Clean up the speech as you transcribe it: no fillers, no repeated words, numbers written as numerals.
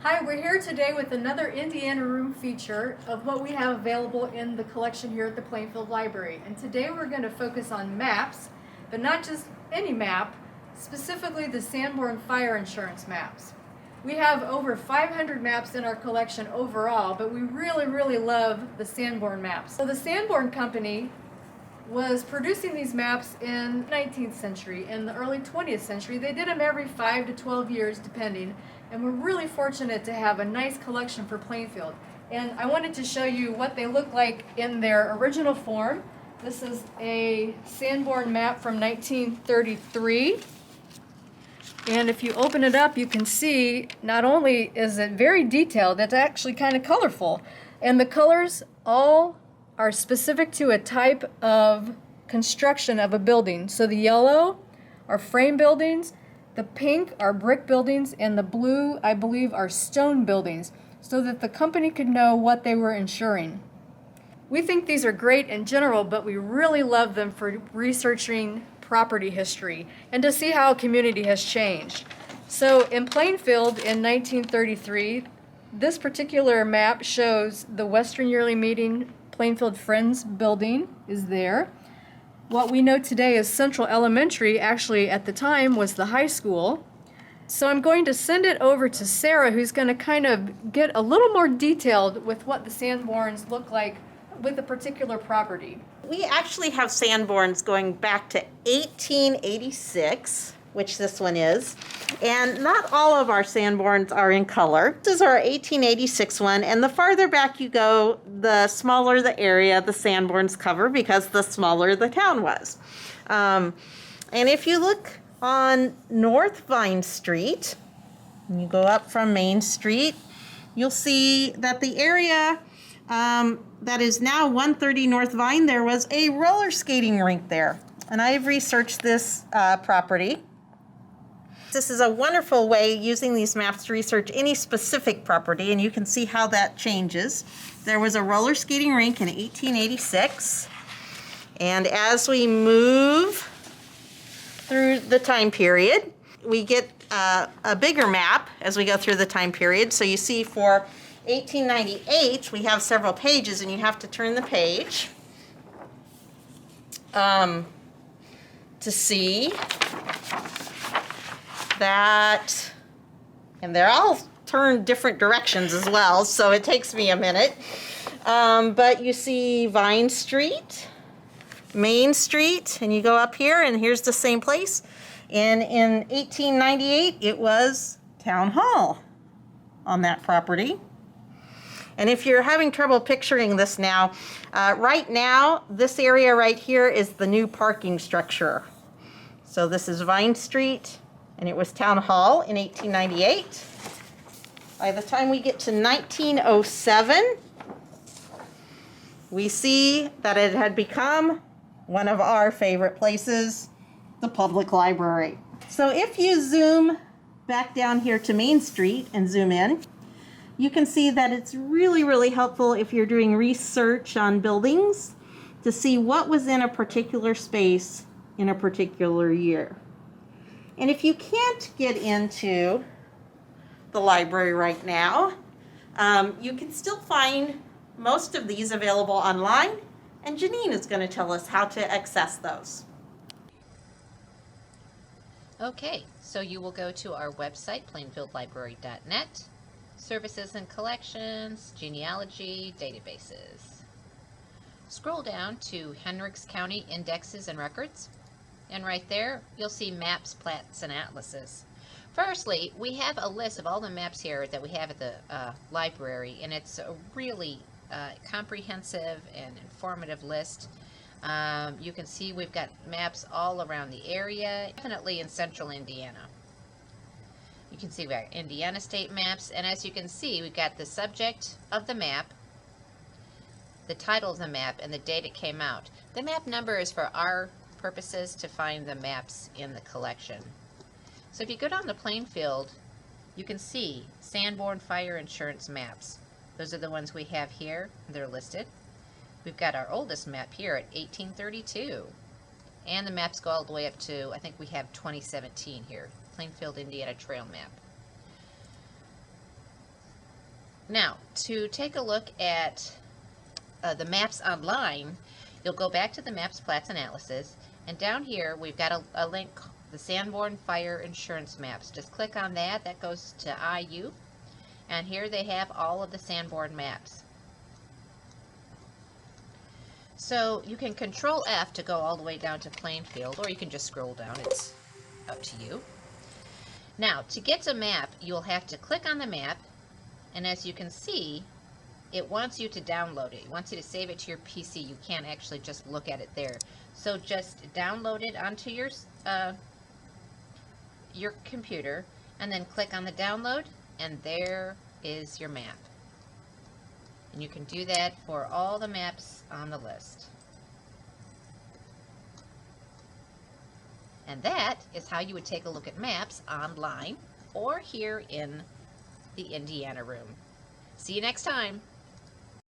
Hi, we're here today with another Indiana Room feature of what we have available in the collection here at the Plainfield Library. And today we're going to focus on maps, but not just any map, specifically the Sanborn Fire Insurance Maps. We have over 500 maps in our collection overall, but we really love the Sanborn maps. So the Sanborn Company was producing these maps in the 19th century. In the early 20th century, they did them every 5 to 12 years depending, and we're really fortunate to have a nice collection for Plainfield. And I wanted to show you what they look like in their original form. This is a Sanborn map from 1933. And if you open it up, you can see not only is it very detailed, it's actually kind of colorful. And the colors all are specific to a type of construction of a building. So the yellow are frame buildings, the pink are brick buildings, and the blue, I believe, are stone buildings, so that the company could know what they were insuring. We think these are great in general, but we really love them for researching property history and to see how a community has changed. So in Plainfield in 1933, this particular map shows the Western Yearly Meeting Plainfield Friends building is there. What we know today is Central Elementary, actually at the time was the high school. So I'm going to send it over to Sarah, who's going to kind of get a little more detailed with what the Sanborns look like with a particular property. We actually have Sanborns going back to 1886, which this one is. And not all of our Sanborns are in color. This is our 1886 one, and the farther back you go, the smaller the area the Sanborns cover, because the smaller the town was. And if you look on North Vine Street, and you go up from Main Street, you'll see that the area that is now 130 North Vine, there was a roller skating rink there. And I've researched this property. This is a wonderful way, using these maps, to research any specific property, and you can see how that changes. There was a roller skating rink in 1886, and as we move through the time period, we get a bigger map as we go through the time period. So you see for 1898, we have several pages, and you have to turn the page to see that, and they're all turned different directions as well, so it takes me a minute. But you see Vine Street, Main Street, and you go up here, and here's the same place. And in 1898, it was Town Hall on that property. And if you're having trouble picturing this now, right now, this area right here is the new parking structure. So this is Vine Street, and it was Town Hall in 1898. By the time we get to 1907, we see that it had become one of our favorite places, the public library. So if you zoom back down here to Main Street and zoom in, you can see that it's really helpful if you're doing research on buildings to see what was in a particular space in a particular year. And if you can't get into the library right now, you can still find most of these available online, and Janine is going to tell us how to access those. Okay, so you will go to our website, plainfieldlibrary.net, Services and Collections, Genealogy, Databases. Scroll down to Hendricks County Indexes and Records, and right there you'll see Maps, Plats, and Atlases. Firstly, we have a list of all the maps here that we have at the library, and it's a really comprehensive and informative list. You can see we've got maps all around the area, definitely in central Indiana. You can see we've got Indiana state maps, and as you can see, we've got the subject of the map, the title of the map, and the date it came out. The map number is for our purposes to find the maps in the collection. So if you go down to Plainfield, you can see Sanborn Fire Insurance Maps. Those are the ones we have here. They're listed. We've got our oldest map here at 1832. And the maps go all the way up to, I think we have 2017 here, Plainfield, Indiana Trail Map. Now, to take a look at the maps online, you'll go back to the Maps Plats Analysis, and down here we've got a link, the Sanborn Fire Insurance Maps. Just click on that. That goes to IU, and here they have all of the Sanborn maps. So you can Control F to go all the way down to Plainfield, or you can just scroll down. It's up to you. Now, to get to map, you'll have to click on the map, and as you can see, it wants you to download it. It wants you to save it to your PC. You can't actually just look at it there. So just download it onto your computer, and then click on the download, and there is your map. And you can do that for all the maps on the list. And that is how you would take a look at maps online or here in the Indiana room. See you next time.